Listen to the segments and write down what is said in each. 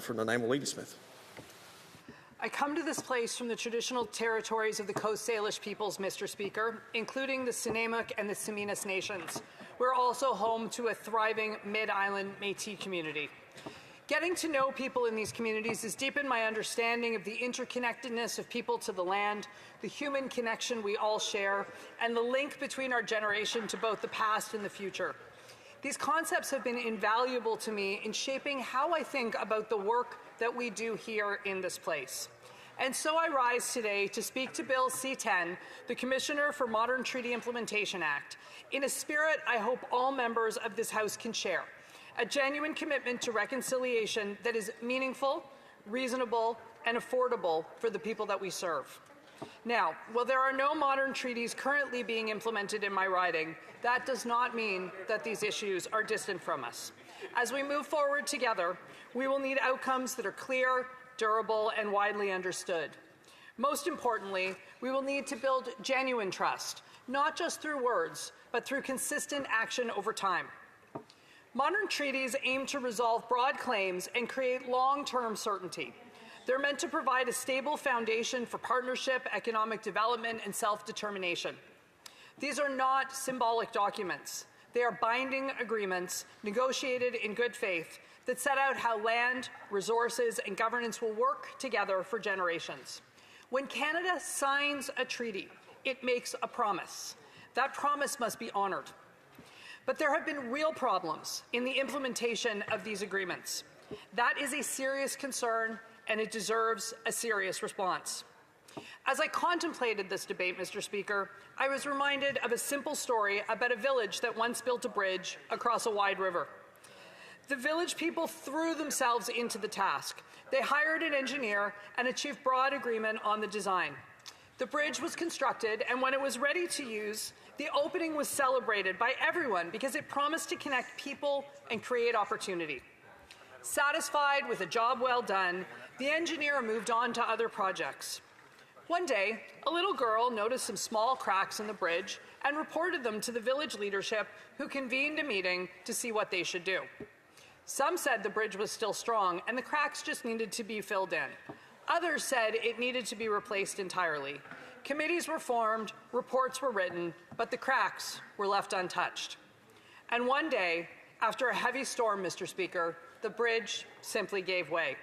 For Nanaimo Ladysmith. I come to this place from the traditional territories of the Coast Salish peoples, Mr. Speaker, including the Snuneymuxw and the Saminas nations. We're also home to a thriving mid-island Métis community. Getting to know people in these communities has deepened my understanding of the interconnectedness of people to the land, the human connection we all share, and the link between our generation to both the past and the future. These concepts have been invaluable to me in shaping how I think about the work that we do here in this place. And so I rise today to speak to Bill C-10, the Commissioner for Modern Treaty Implementation Act, in a spirit I hope all members of this House can share, a genuine commitment to reconciliation that is meaningful, reasonable, and affordable for the people that we serve. Now, while there are no modern treaties currently being implemented in my riding, that does not mean that these issues are distant from us. As we move forward together, we will need outcomes that are clear, durable, and widely understood. Most importantly, we will need to build genuine trust, not just through words, but through consistent action over time. Modern treaties aim to resolve broad claims and create long-term certainty. They're meant to provide a stable foundation for partnership, economic development, and self-determination. These are not symbolic documents. They are binding agreements negotiated in good faith that set out how land, resources, and governance will work together for generations. When Canada signs a treaty, it makes a promise. That promise must be honored. But there have been real problems in the implementation of these agreements. That is a serious concern, and it deserves a serious response. As I contemplated this debate, Mr. Speaker, I was reminded of a simple story about a village that once built a bridge across a wide river. The village people threw themselves into the task. They hired an engineer and achieved broad agreement on the design. The bridge was constructed, and when it was ready to use, the opening was celebrated by everyone because it promised to connect people and create opportunity. Satisfied with a job well done, the engineer moved on to other projects. One day, a little girl noticed some small cracks in the bridge and reported them to the village leadership, who convened a meeting to see what they should do. Some said the bridge was still strong and the cracks just needed to be filled in. Others said it needed to be replaced entirely. Committees were formed, reports were written, but the cracks were left untouched. And one day, after a heavy storm, Mr. Speaker, the bridge simply gave way.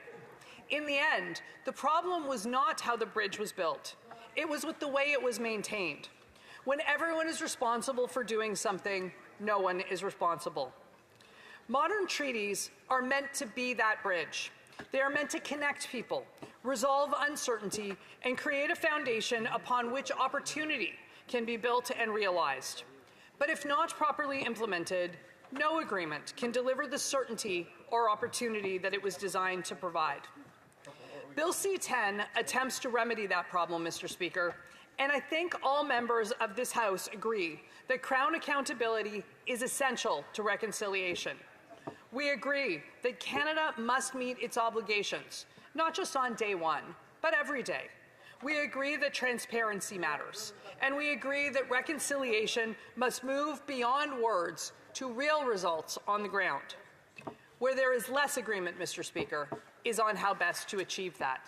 In the end, the problem was not how the bridge was built. It was with the way it was maintained. When everyone is responsible for doing something, no one is responsible. Modern treaties are meant to be that bridge. They are meant to connect people, resolve uncertainty, and create a foundation upon which opportunity can be built and realized. But if not properly implemented, no agreement can deliver the certainty or opportunity that it was designed to provide. Bill C-10 attempts to remedy that problem, Mr. Speaker, and I think all members of this House agree that Crown accountability is essential to reconciliation. We agree that Canada must meet its obligations, not just on day one, but every day. We agree that transparency matters, and we agree that reconciliation must move beyond words to real results on the ground. Where there is less agreement, Mr. Speaker, is on how best to achieve that.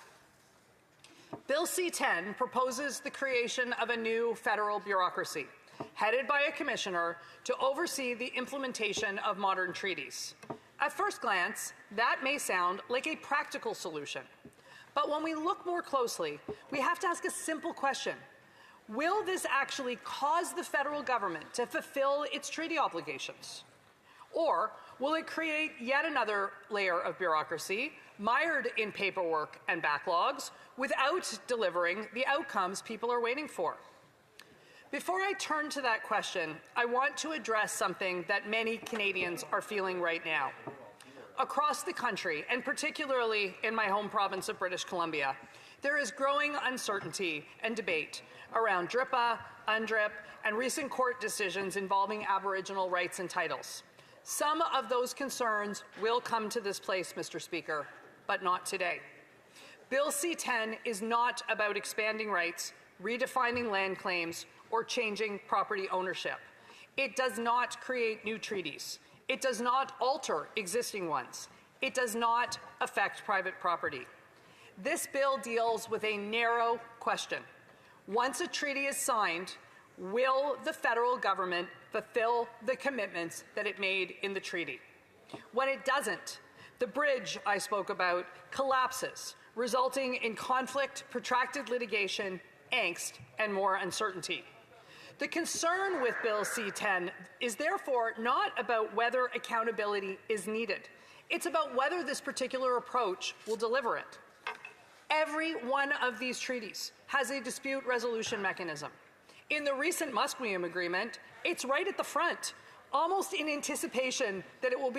Bill C-10 proposes the creation of a new federal bureaucracy, headed by a commissioner to oversee the implementation of modern treaties. At first glance, that may sound like a practical solution. But when we look more closely, we have to ask a simple question. Will this actually cause the federal government to fulfill its treaty obligations? Or will it create yet another layer of bureaucracy, mired in paperwork and backlogs, without delivering the outcomes people are waiting for? Before I turn to that question, I want to address something that many Canadians are feeling right now. Across the country, and particularly in my home province of British Columbia, there is growing uncertainty and debate around DRIPA, UNDRIP, and recent court decisions involving Aboriginal rights and titles. Some of those concerns will come to this place, Mr. Speaker, but not today. Bill C-10 is not about expanding rights, redefining land claims, or changing property ownership. It does not create new treaties. It does not alter existing ones. It does not affect private property. This bill deals with a narrow question. Once a treaty is signed, will the federal government fulfill the commitments that it made in the treaty? When it doesn't, the bridge I spoke about collapses, resulting in conflict, protracted litigation, angst, and more uncertainty. The concern with Bill C-10 is therefore not about whether accountability is needed. It's about whether this particular approach will deliver it. Every one of these treaties has a dispute resolution mechanism. In the recent Musqueam Agreement, it's right at the front, almost in anticipation that it will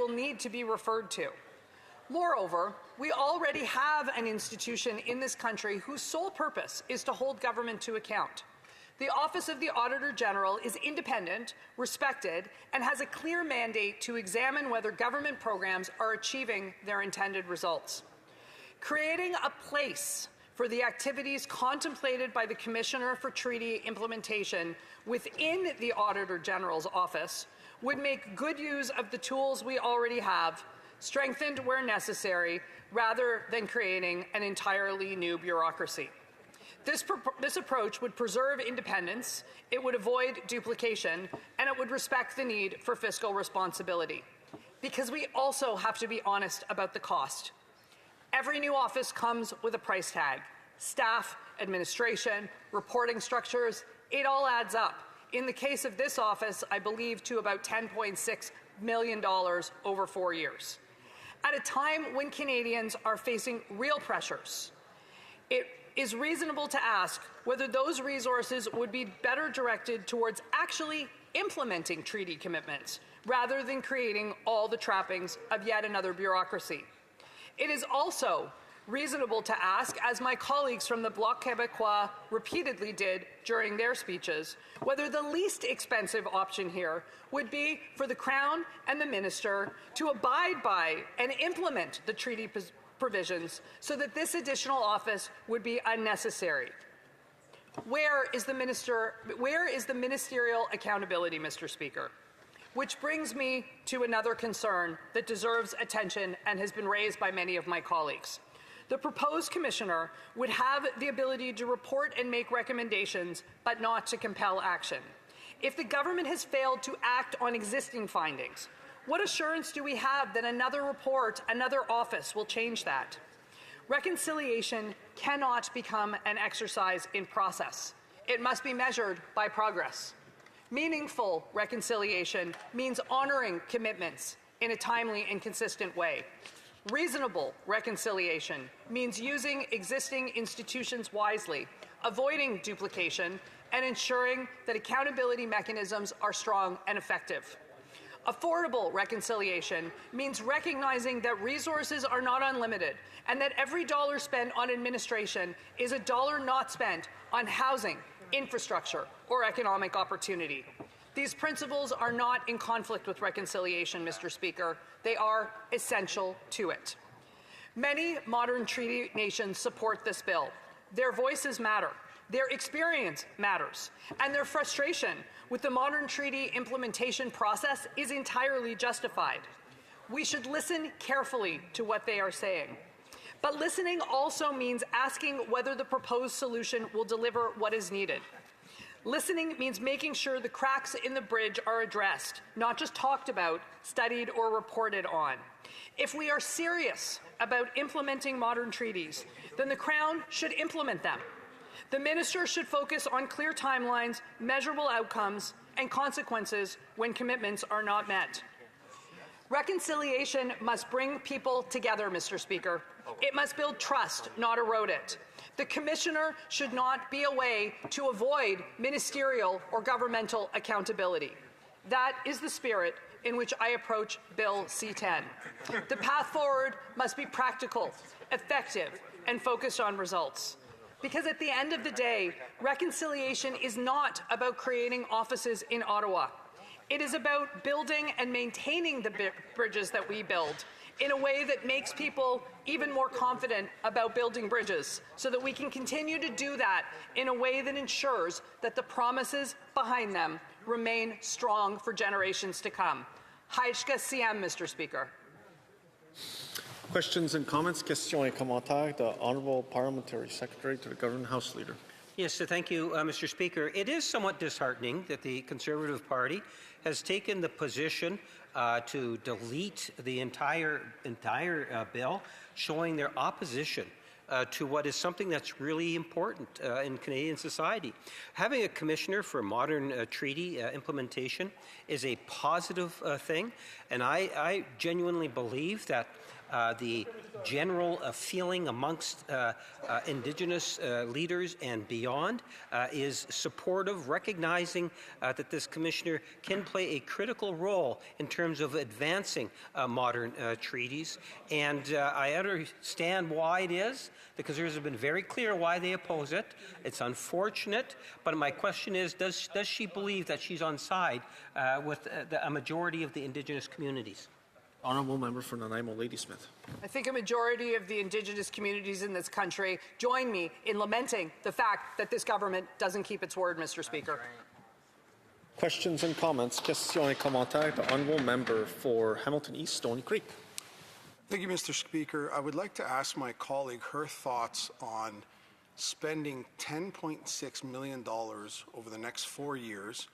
need to be referred to. Moreover, we already have an institution in this country whose sole purpose is to hold government to account. The Office of the Auditor General is independent, respected, and has a clear mandate to examine whether government programs are achieving their intended results. Creating a place for the activities contemplated by the Commissioner for Treaty Implementation within the Auditor General's office would make good use of the tools we already have, strengthened where necessary, rather than creating an entirely new bureaucracy. This approach would preserve independence, it would avoid duplication, and it would respect the need for fiscal responsibility. Because we also have to be honest about the cost. Every new office comes with a price tag. Staff, administration, reporting structures, it all adds up. In the case of this office, I believe to about $10.6 million over 4 years. At a time when Canadians are facing real pressures, it is reasonable to ask whether those resources would be better directed towards actually implementing treaty commitments rather than creating all the trappings of yet another bureaucracy. It is also reasonable to ask, as my colleagues from the Bloc Québécois repeatedly did during their speeches, whether the least expensive option here would be for the Crown and the Minister to abide by and implement the treaty provisions so that this additional office would be unnecessary. Where is the ministerial accountability, Mr. Speaker? Which brings me to another concern that deserves attention and has been raised by many of my colleagues. The proposed commissioner would have the ability to report and make recommendations, but not to compel action. If the government has failed to act on existing findings, what assurance do we have that another report, another office will change that? Reconciliation cannot become an exercise in process. It must be measured by progress. Meaningful reconciliation means honoring commitments in a timely and consistent way. Reasonable reconciliation means using existing institutions wisely, avoiding duplication, and ensuring that accountability mechanisms are strong and effective. Affordable reconciliation means recognizing that resources are not unlimited and that every dollar spent on administration is a dollar not spent on housing, infrastructure, or economic opportunity. These principles are not in conflict with reconciliation, Mr. Speaker. They are essential to it. Many modern treaty nations support this bill. Their voices matter. Their experience matters. And their frustration with the modern treaty implementation process is entirely justified. We should listen carefully to what they are saying. But listening also means asking whether the proposed solution will deliver what is needed. Listening means making sure the cracks in the bridge are addressed, not just talked about, studied, or reported on. If we are serious about implementing modern treaties, then the Crown should implement them. The Minister should focus on clear timelines, measurable outcomes, and consequences when commitments are not met. Reconciliation must bring people together, Mr. Speaker. It must build trust, not erode it. The Commissioner should not be a way to avoid ministerial or governmental accountability. That is the spirit in which I approach Bill C-10. The path forward must be practical, effective, and focused on results. Because at the end of the day, reconciliation is not about creating offices in Ottawa. It is about building and maintaining the bridges that we build in a way that makes people even more confident about building bridges so that we can continue to do that in a way that ensures that the promises behind them remain strong for generations to come. Haishka CM, Mr. Speaker. Questions and comments, questions et commentaires. The Honourable Parliamentary Secretary to the Government House Leader. Yes, so thank you, Mr. Speaker. It is somewhat disheartening that the Conservative Party has taken the position to delete the entire bill, showing their opposition to what is something that's really important in Canadian society. Having a commissioner for modern treaty implementation is a positive thing, and I genuinely believe that the general feeling amongst Indigenous leaders and beyond is supportive, recognizing that this commissioner can play a critical role in terms of advancing modern treaties. And I understand why it is. The Conservatives have been very clear why they oppose it. It's unfortunate, but my question is, does she believe that she's on side with a majority of the Indigenous communities? Honourable Member for Nanaimo, Ladysmith. I think a majority of the Indigenous communities in this country join me in lamenting the fact that this government doesn't keep its word, Mr. Speaker. Questions and comments, questions et commentaires. The Honourable Member for Hamilton East, Stony Creek. Thank you, Mr. Speaker. I would like to ask my colleague her thoughts on spending $10.6 million over the next 4 years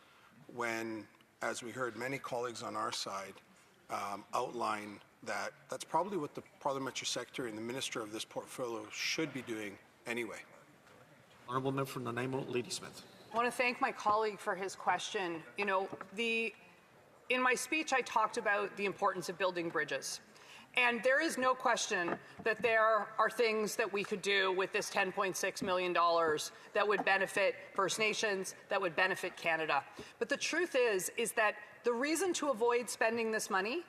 when, as we heard many colleagues on our side, outline that that's probably what the Parliamentary Secretary and the Minister of this portfolio should be doing anyway. Honourable Member for Nanaimo, Ladysmith. I want to thank my colleague for his question. You know, in my speech, I talked about the importance of building bridges. And there is no question that there are things that we could do with this $10.6 million that would benefit First Nations, that would benefit Canada. But the truth is that the reason to avoid spending this money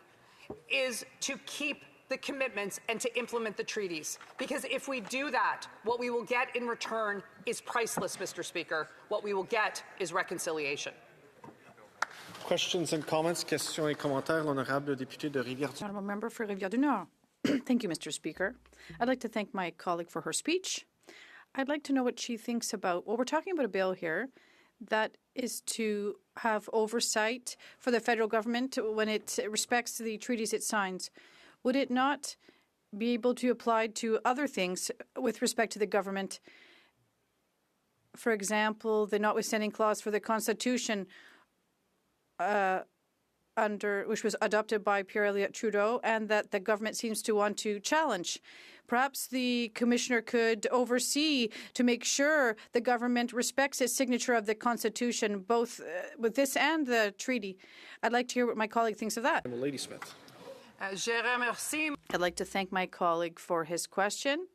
is to keep the commitments and to implement the treaties. Because if we do that, what we will get in return is priceless, Mr. Speaker. What we will get is reconciliation. Questions and comments, questions et commentaires. L'honorable député de Rivière-du-Nord. Honourable Member for Rivière-du-Nord. Thank you, Mr. Speaker. I'd like to thank my colleague for her speech. I'd like to know what she thinks about, well, we're talking about a bill here that is to have oversight for the federal government when it respects the treaties it signs. Would it not be able to apply to other things with respect to the government? For example, the notwithstanding clause for the Constitution, which was adopted by Pierre Elliott Trudeau, and that the government seems to want to challenge. Perhaps the Commissioner could oversee to make sure the government respects its signature of the Constitution, both with this and the treaty. I'd like to hear what my colleague thinks of that. Ladysmith. I'd like to thank my colleague for his question.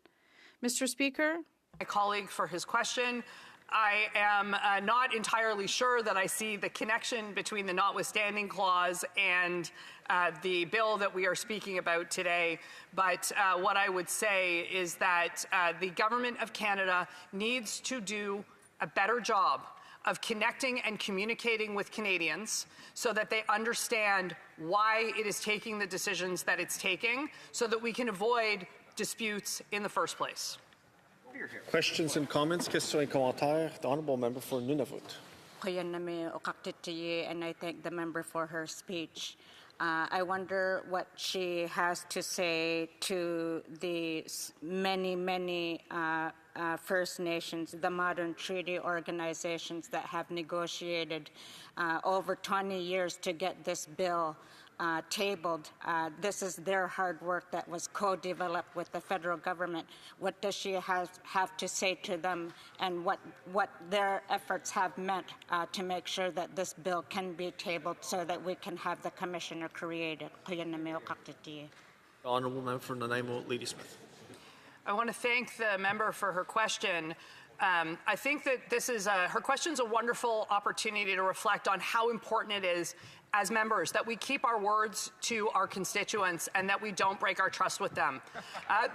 Mr. Speaker? My colleague for his question. I am not entirely sure that I see the connection between the notwithstanding clause and the bill that we are speaking about today. But what I would say is that the Government of Canada needs to do a better job of connecting and communicating with Canadians so that they understand why it is taking the decisions that it's taking so that we can avoid disputes in the first place. Questions and comments, questions et commentaires. The Honourable Member for Nunavut. And I thank the member for her speech. I wonder what she has to say to the many First Nations, the modern treaty organizations that have negotiated over 20 years to get this bill tabled. This is their hard work that was co-developed with the federal government. What does she have to say to them, and what their efforts have meant to make sure that this bill can be tabled so that we can have the commissioner created? The Honourable Member for Nanaimo, Ladysmith. I want to thank the member for her question. I think that this is her question is a wonderful opportunity to reflect on how important it is as members that we keep our words to our constituents and that we don't break our trust with them.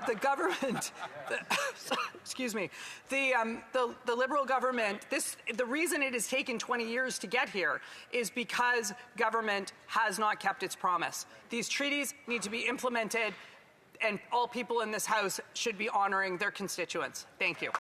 The government, excuse me, the Liberal government, the reason it has taken 20 years to get here is because government has not kept its promise. These treaties need to be implemented, and all people in this House should be honoring their constituents. Thank you.